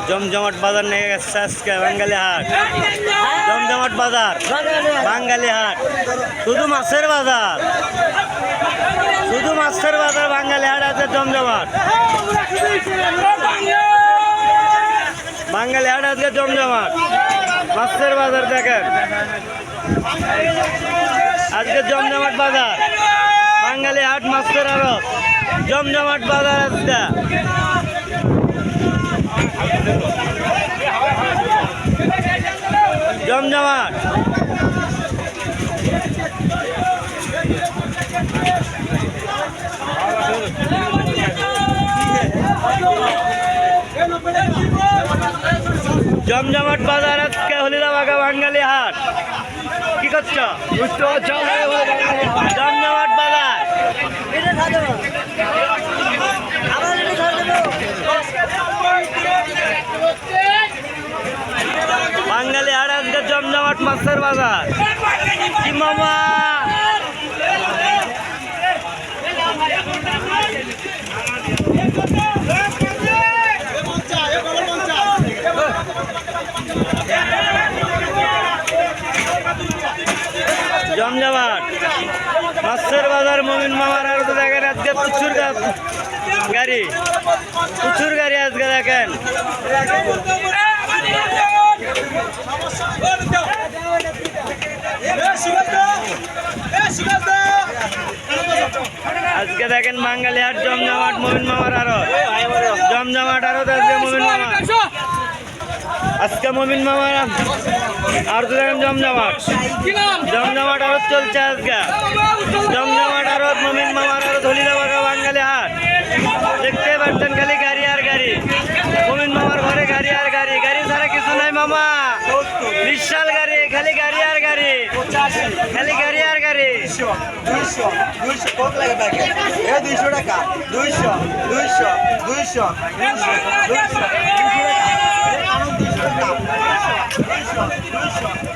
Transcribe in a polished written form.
জমজমাট বাজার নিয়ে গেছে আজকে বাঙালি হাট। জমজমাট বাজার বাঙালি হাট, শুধু মাছের বাজার, শুধু মাছের বাজার বাঙালি হাট আছে জমজমাট। বাঙালি হাট আজকে জমজমাট মাছের বাজার দেখেন। আজকে জমজমাট বাজার বাঙালি হাট মাছের আড়ত জমজমাট বাজার আজকে। জমজমাট জমজমাট বাজার আজকে হলিদাবাগা বাঙালি হাট। কি করছো? জমজমাট বাজার বাঙালি হাট আজকে জমজমাট মাছের বাজার। কি মামা জমজমাট মাছের বাজার মমিন মামার আর তো দেখেন আজকে প্রচুর গাড়ি, প্রচুর গাড়ি আজকে দেখেন। আজকে দেখেন বাঙালি হাট জমজমাট মমিন মামার আরো জমজমাট আরো আজকে মমিন মামা আজকে মমিন মামার আর তো দেখেন জমজমাট জমজমাট আরো চলছে আজকে। জমজমাট আরো মমিন মামার আরো হলিদাবাগা বাঙালি হাট দেখতে পাচ্ছেন খালি গাড়ি আর গাড়ি। মমিন মামার ঘরে গাড়ি আর গাড়ি, গাড়ি ছাড়া কিছু নাই মামা। বিশাল গাড়ি, খালি গাড়ি আর গাড়ি, খালি গাড়ি আর গাড়ি। 200 কত লাগে প্যাকেট? 200 টাকা 200 200 200 200 200 টাকা 200 টাকা 200 200